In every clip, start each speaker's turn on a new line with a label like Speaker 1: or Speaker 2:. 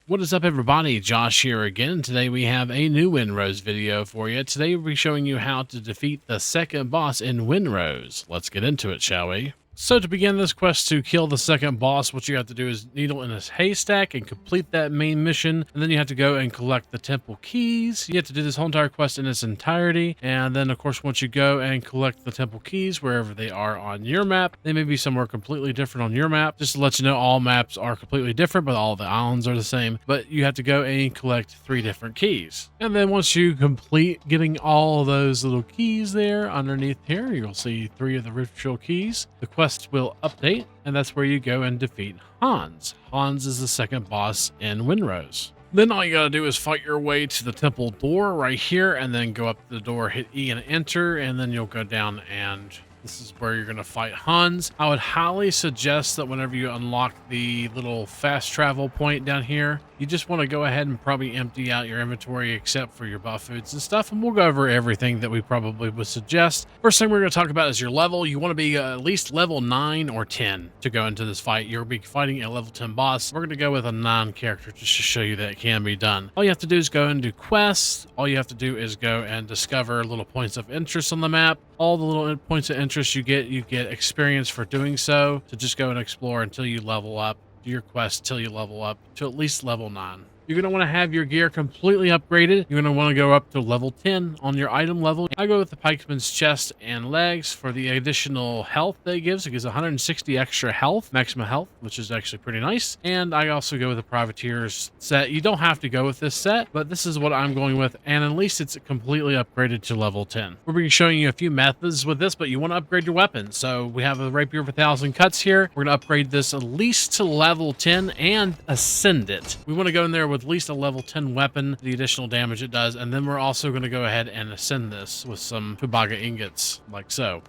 Speaker 1: What is up, everybody? Josh here again. Today we have a new Windrose video for you. Today we'll be showing you how to defeat the second boss in Windrose. Let's get into it, shall we? So to begin this quest to kill the second boss, what you have to do is needle in a haystack and complete that main mission. And then you have to go and collect the temple keys. You have to do this whole entire quest in its entirety. And then, of course, once you go and collect the temple keys, wherever they are on your map, they may be somewhere completely different on your map. Just to let you know, all maps are completely different, but all the islands are the same. But you have to go and collect 3 different keys. And then once you complete getting all of those little keys there underneath here, you'll see 3 of the ritual keys. The quest will update, and that's where you go and defeat Hans. Hans is the second boss in Windrose. Then all you gotta do is fight your way to the temple door right here, and then go up to the door, hit E and enter, and then you'll go down, and this is where you're going to fight Hans. I would highly suggest that whenever you unlock the little fast travel point down here, you just want to go ahead and probably empty out your inventory except for your buff foods and stuff, and we'll go over everything that we probably would suggest. First thing we're going to talk about is your level. You want to be at least level 9 or 10 to go into this fight. You'll be fighting a level 10 boss. We're going to go with a 9 character just to show you that it can be done. All you have to do is go and do quests. All you have to do is go and discover little points of interest on the map. All the little points of interest you get experience for doing so. So just go and explore until you level up. Do your quest till you level up to at least level 9. You're going to want to have your gear completely upgraded. You're going to want to go up to level 10 on your item level. I go with the pikeman's chest and legs for the additional health that it gives. It gives 160 extra health, maximum health, which is actually pretty nice. And I also go with the privateer's set. You don't have to go with this set, but this is what I'm going with. And at least it's completely upgraded to level 10. We'll be showing you a few methods with this, but you want to upgrade your weapon. So we have a Rapier of 1,000 cuts here. We're going to upgrade this at least to level 10 and ascend it. We want to go in there with at least a level 10 weapon, the additional damage it does, and then we're also going to go ahead and ascend this with some Fubaga ingots, like so.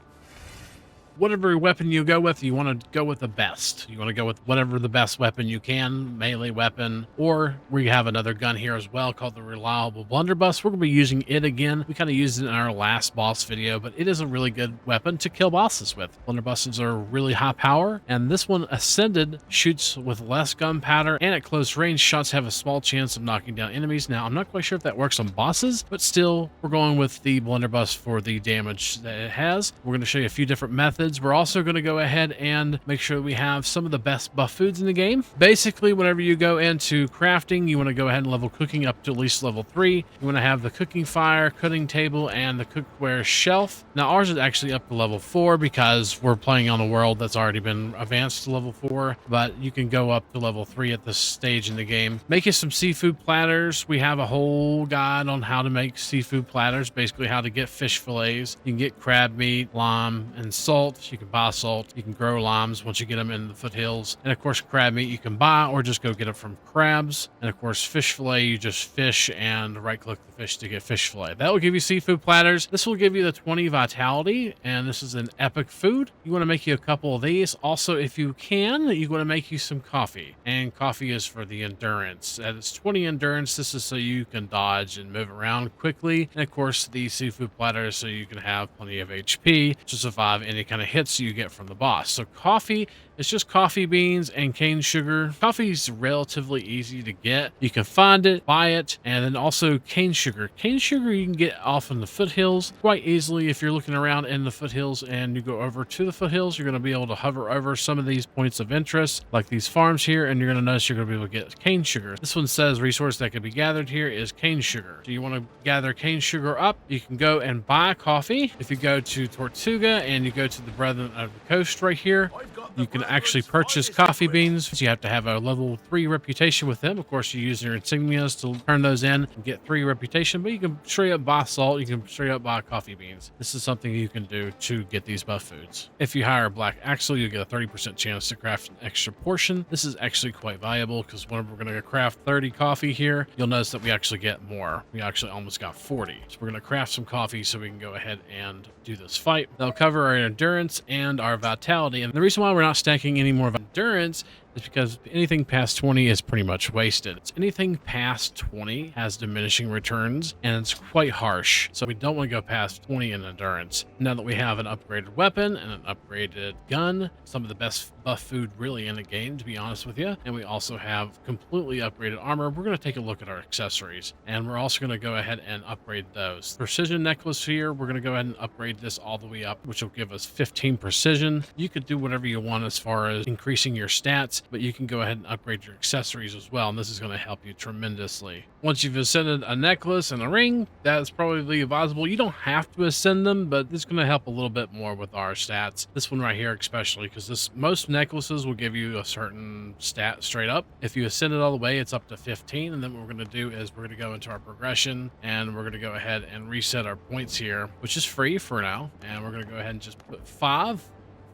Speaker 1: Whatever weapon you go with, you want to go with the best. You want to go with whatever the best weapon you can, melee weapon, or we have another gun here as well called the reliable Blunderbuss. We're going to be using it again. We kind of used it in our last boss video, but it is a really good weapon to kill bosses with. Blunderbusses are really high power, and this one ascended shoots with less gunpowder, and at close range, shots have a small chance of knocking down enemies. Now, I'm not quite sure if that works on bosses, but still, we're going with the Blunderbuss for the damage that it has. We're going to show you a few different methods. We're also going to go ahead and make sure we have some of the best buff foods in the game. Basically, whenever you go into crafting, you want to go ahead and level cooking up to at least level 3. You want to have the cooking fire, cutting table, and the cookware shelf. Now, ours is actually up to level 4 because we're playing on a world that's already been advanced to level 4, but you can go up to level 3 at this stage in the game. Make you some seafood platters. We have a whole guide on how to make seafood platters, basically how to get fish fillets. You can get crab meat, lime, and salt. You can buy salt. You can grow limes once you get them in the foothills. And of course, crab meat you can buy or just go get it from crabs. And of course, fish fillet, you just fish and right click the fish to get fish fillet. That will give you seafood platters. This will give you the 20 vitality, and this is an epic food. You want to make you a couple of these. Also, if you can, you want to make you some coffee. And coffee is for the endurance. At its 20 endurance, this is so you can dodge and move around quickly. And of course, the seafood platters so you can have plenty of HP to survive any kind of hits you get from the boss. So coffee is just coffee beans and cane sugar. Coffee is relatively easy to get. You can find it, buy it, and then also cane sugar. Cane sugar you can get off in the foothills quite easily. If you're looking around in the foothills and you go over to the foothills, you're going to be able to hover over some of these points of interest, like these farms here, and you're going to notice you're going to be able to get cane sugar. This one says resource that can be gathered here is cane sugar. So you want to gather cane sugar up, you can go and buy coffee. If you go to Tortuga and you go to the Brethren of the Coast right here, you can actually purchase coffee beans. You have to have a level 3 reputation with them. Of course, you use your insignias to turn those in and get 3 reputation, but you can straight up buy salt. You can straight up buy coffee beans. This is something you can do to get these buff foods. If you hire a black axle, you get a 30% chance to craft an extra portion. This is actually quite valuable because whenever we're going to craft 30 coffee here, you'll notice that we actually get more. We actually almost got 40. So we're going to craft some coffee so we can go ahead and do this fight. They'll cover our endurance and our vitality. And the reason why we're not stacking any more of endurance is because anything past 20 is pretty much wasted. It's anything past 20 has diminishing returns, and it's quite harsh. So we don't want to go past 20 in endurance. Now that we have an upgraded weapon and an upgraded gun, some of the best buff food really in the game, to be honest with you, and we also have completely upgraded armor, we're going to take a look at our accessories, and we're also going to go ahead and upgrade those. Precision necklace here, we're going to go ahead and upgrade this all the way up, which will give us 15 precision. You could do whatever you want as far as increasing your stats, but you can go ahead and upgrade your accessories as well, and this is going to help you tremendously. Once you've ascended a necklace and a ring, that's probably advisable. You don't have to ascend them, but it's going to help a little bit more with our stats. This one right here especially, because most necklaces will give you a certain stat straight up. If you ascend it all the way, it's up to 15, and then what we're going to do is we're going to go into our progression, and we're going to go ahead and reset our points here, which is free for now, and we're going to go ahead and just put 5.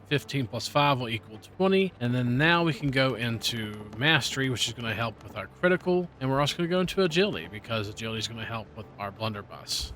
Speaker 1: 15 plus 5 will equal 20, and then now we can go into mastery, which is going to help with our critical, and we're also going to go into agility, because agility is going to help with our blunderbuss.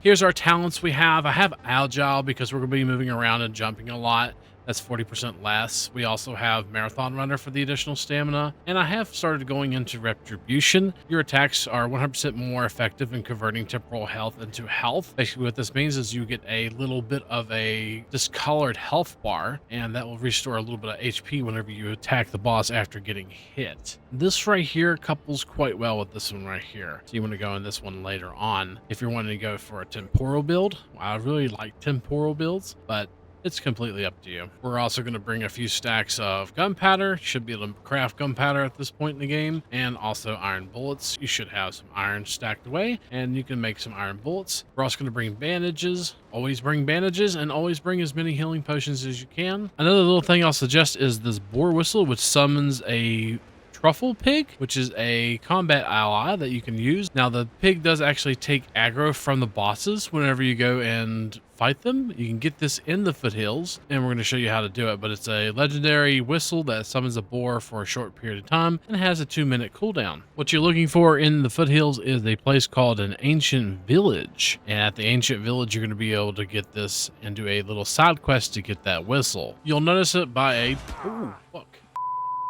Speaker 1: Here's our talents we have. I have agile because we're going to be moving around and jumping a lot. That's 40% less. We also have Marathon Runner for the additional stamina. And I have started going into Retribution. Your attacks are 100% more effective in converting temporal health into health. Basically what this means is you get a little bit of a discolored health bar, and that will restore a little bit of HP whenever you attack the boss after getting hit. This right here couples quite well with this one right here. So you want to go in this one later on if you're wanting to go for a temporal build. I really like temporal builds, but it's completely up to you. We're also going to bring a few stacks of gunpowder. Should be able to craft gunpowder at this point in the game, and also iron bullets. You should have some iron stacked away, and you can make some iron bullets. We're also going to bring bandages. Always bring bandages, and always bring as many healing potions as you can. Another little thing I'll suggest is this Boar whistle, which summons a Truffle pig, which is a combat ally that you can use. Now the pig does actually take aggro from the bosses whenever you go and fight them. You can get this in the foothills, and we're going to show you how to do it, but it's a legendary whistle that summons a boar for a short period of time and has a 2-minute cooldown. What you're looking for in the foothills is a place called an ancient village, and at the ancient village you're going to be able to get this and do a little side quest to get that whistle. You'll notice it by a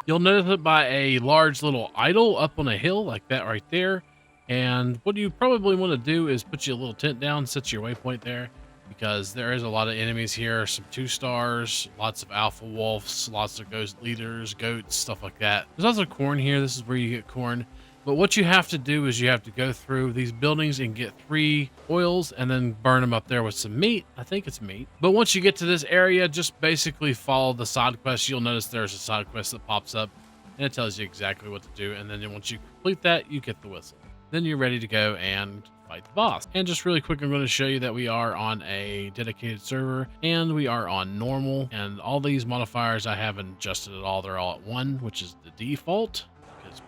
Speaker 1: You'll notice it by a large little idol up on a hill like that right there. And what you probably want to do is put you a little tent down, set your waypoint there, because there is a lot of enemies here, some 2-stars, lots of alpha wolves, lots of ghost leaders, goats, stuff like that. There's also corn here. This is where you get corn. But what you have to do is you have to go through these buildings and get 3 oils and then burn them up there with some meat. I think it's meat. But once you get to this area, just basically follow the side quest. You'll notice there's a side quest that pops up, and it tells you exactly what to do. And then once you complete that, you get the whistle. Then you're ready to go and fight the boss. And just really quick, I'm going to show you that we are on a dedicated server, and we are on normal. And all these modifiers I haven't adjusted at all. They're all at 1, which is the default.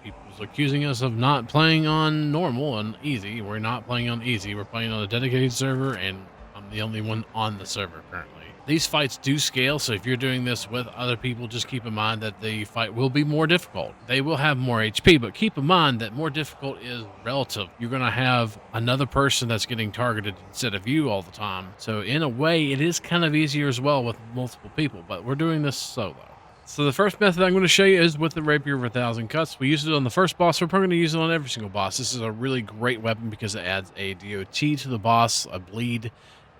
Speaker 1: People's accusing us of not playing on normal and easy. We're not playing on easy. We're playing on a dedicated server, and I'm the only one on the server currently. These fights do scale, so if you're doing this with other people, just keep in mind that the fight will be more difficult. They will have more HP, but keep in mind that more difficult is relative. You're going to have another person that's getting targeted instead of you all the time. So in a way, it is kind of easier as well with multiple people, but we're doing this solo. So the first method I'm going to show you is with the Rapier of 1,000 cuts. We used it on the first boss. We're probably going to use it on every single boss. This is a really great weapon because it adds a DOT to the boss, a bleed,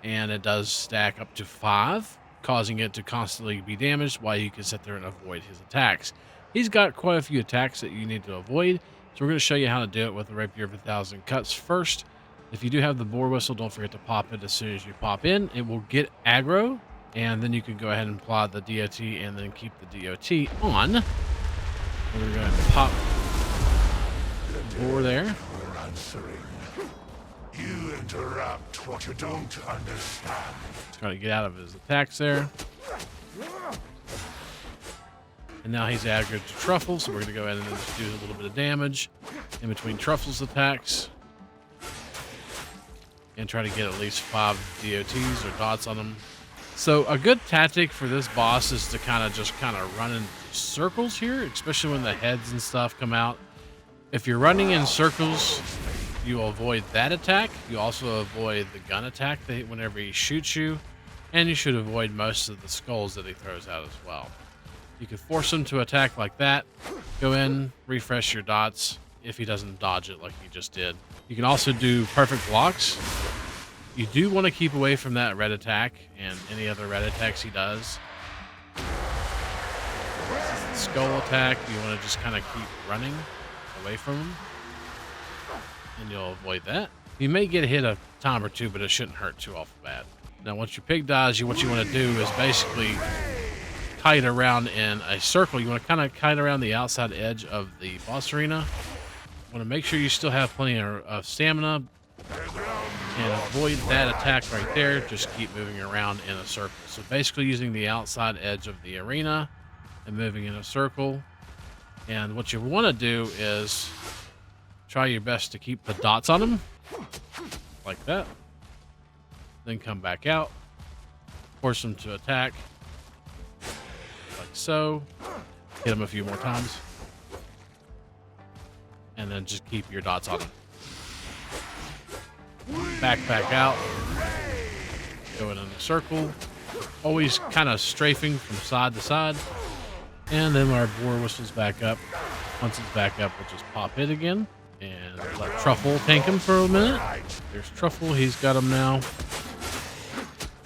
Speaker 1: and it does stack up to 5, causing it to constantly be damaged while you can sit there and avoid his attacks. He's got quite a few attacks that you need to avoid, so we're going to show you how to do it with the Rapier of 1,000 cuts first. If you do have the Boar whistle, don't forget to pop it as soon as you pop in. It will get aggro, and then you can go ahead and apply the DOT and then keep the DOT on. We're going to pop the Boar there.
Speaker 2: We're answering. You interrupt what you don't understand.
Speaker 1: Trying to get out of his attacks there. And now he's aggroed to Truffle, so we're going to go ahead and just do a little bit of damage in between Truffle's attacks. And try to get at least 5 DOTs or dots on him. So a good tactic for this boss is to kind of run in circles here, especially when the heads and stuff come out. If you're running in circles, you avoid that attack. You also avoid the gun attack whenever he shoots you, and you should avoid most of the skulls that he throws out as well. You can force him to attack like that. Go in, refresh your dots if he doesn't dodge it like he just did. You can also do perfect blocks. You do want to keep away from that red attack and any other red attacks he does. Skull attack, you want to just kind of keep running away from him, and you'll avoid that. You may get hit a time or two, but it shouldn't hurt too off the bat. Now, once your pig dies, what you want to do is basically kite around in a circle. You want to kind of kite around the outside edge of the boss arena. You want to make sure you still have plenty of stamina, and avoid that attack right there. Just keep moving around in a circle. So basically using the outside edge of the arena and moving in a circle. And what you want to do is try your best to keep the dots on him like that. Then come back out, force him to attack like so. Hit him a few more times, and then just keep your dots on him. Back out, going in a circle, always kind of strafing from side to side. And then our boar whistles back up. Once it's back up, we'll just pop it again and let Truffle tank him for a minute. There's Truffle, he's got him now.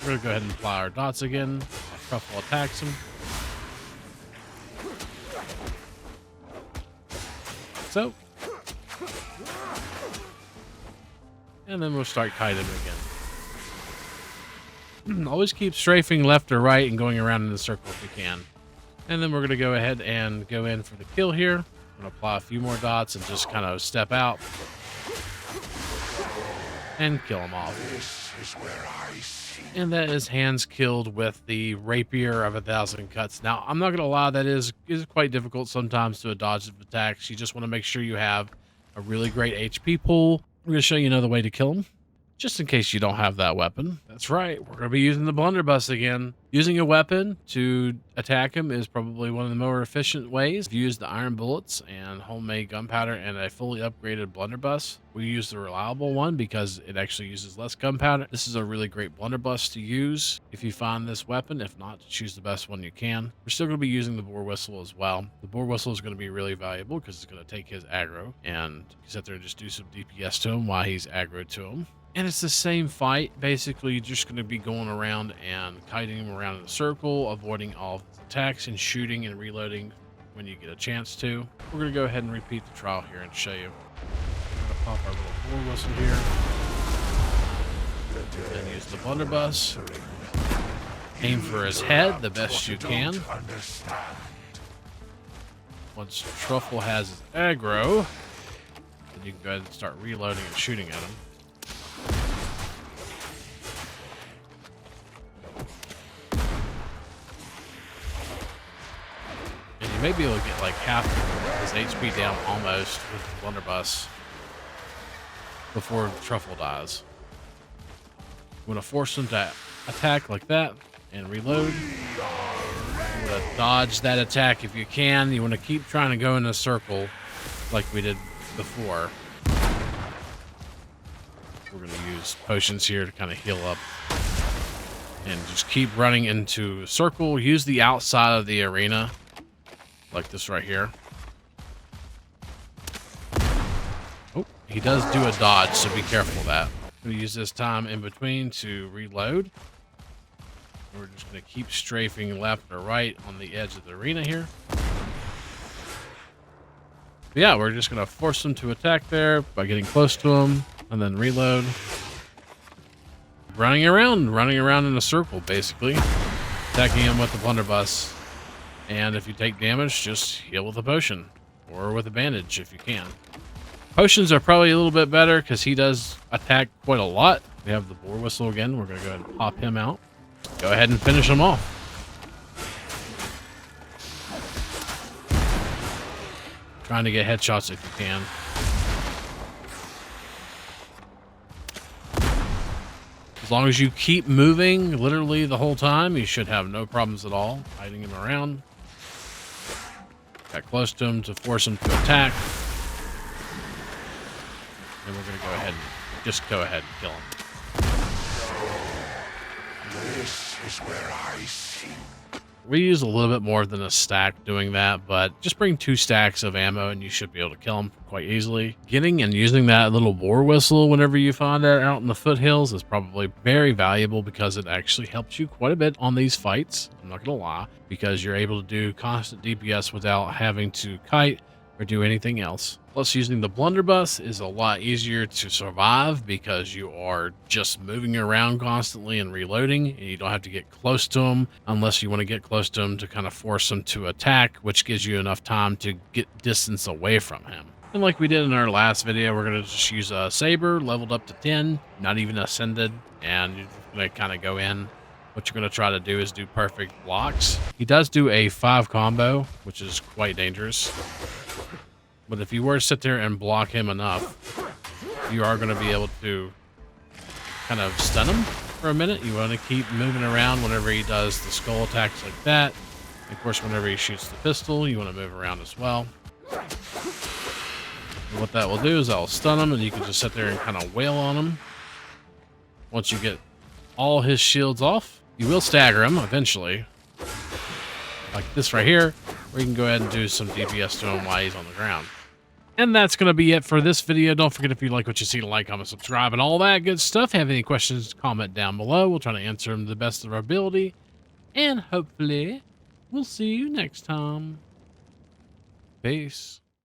Speaker 1: We're gonna go ahead and apply our dots again. Truffle attacks him. So. And then we'll start kiting him again. Always keep strafing left or right and going around in the circle if you can. And then we're going to go ahead and go in for the kill here. I'm going to apply a few more dots and just kind of step out and kill him off.
Speaker 2: This is where I see.
Speaker 1: And that is hands killed with the Rapier of 1,000 cuts. Now, I'm not going to lie, that is quite difficult sometimes to dodge the attacks. You just want to make sure you have a really great HP pool. We're going to show you another way to kill him, just in case you don't have that weapon. That's right, we're going to be using the Blunderbuss again. Using a weapon to attack him is probably one of the more efficient ways. If you use the iron bullets and homemade gunpowder and a fully upgraded Blunderbuss, we use the reliable one because it actually uses less gunpowder. This is a really great Blunderbuss to use if you find this weapon. If not, choose the best one you can. We're still going to be using the Boar Whistle as well. The Boar Whistle is going to be really valuable because it's going to take his aggro, and you sit there and just do some DPS to him while he's aggro to him. And it's the same fight. Basically, you're just going to be going around and kiting him around in a circle, avoiding all attacks and shooting and reloading when you get a chance to. We're going to go ahead and repeat the trial here and show you. We're going to pop our little boar whistle here. And use the Blunderbuss. Aim for his head the best you can. Once Truffle has his aggro, then you can go ahead and start reloading and shooting at him. You may be able to get like half his HP down almost with the Blunderbuss before Truffle dies. You want to force him to attack like that and reload. You want to dodge that attack if you can. You want to keep trying to go in a circle like we did before. We're going to use potions here to kind of heal up. And just keep running into a circle. Use the outside of the arena. Like this right here. Oh, he does do a dodge, so be careful of that. I'm going to use this time in between to reload. We're just going to keep strafing left or right on the edge of the arena here. But yeah, we're just going to force him to attack there by getting close to him and then reload. Running around in a circle, basically. Attacking him with the Blunderbuss. And if you take damage, just heal with a potion. Or with a bandage if you can. Potions are probably a little bit better because he does attack quite a lot. We have the Boar Whistle again. We're going to go ahead and pop him out. Go ahead and finish him off. Trying to get headshots if you can. As long as you keep moving literally the whole time, you should have no problems at all hiding him around. Got close to him to force him to attack. And we're going to go ahead and just go ahead and kill him.
Speaker 2: This is where I see.
Speaker 1: We use a little bit more than a stack doing that, but just bring 2 stacks of ammo and you should be able to kill them quite easily. Getting and using that little boar whistle whenever you find it out in the foothills is probably very valuable because it actually helps you quite a bit on these fights. I'm not going to lie, because you're able to do constant DPS without having to kite or do anything else. Plus, using the blunderbuss is a lot easier to survive because you are just moving around constantly and reloading, and you don't have to get close to them unless you want to get close to him to kind of force him to attack, which gives you enough time to get distance away from him. And like we did in our last video, we're going to just use a saber leveled up to 10, not even ascended, and you're going to kind of go in. What you're going to try to do is do perfect blocks. He does do a 5 combo, which is quite dangerous. But if you were to sit there and block him enough, you are going to be able to kind of stun him for a minute. You want to keep moving around whenever he does the skull attacks like that. And of course, whenever he shoots the pistol, you want to move around as well. And what that will do is that will stun him, and you can just sit there and kind of wail on him. Once you get all his shields off, you will stagger him eventually. Like this right here, where you can go ahead and do some DPS to him while he's on the ground. And that's going to be it for this video. Don't forget, if you like what you see, to like, comment, subscribe, and all that good stuff. Have any questions, comment down below. We'll try to answer them to the best of our ability. And hopefully, we'll see you next time. Peace.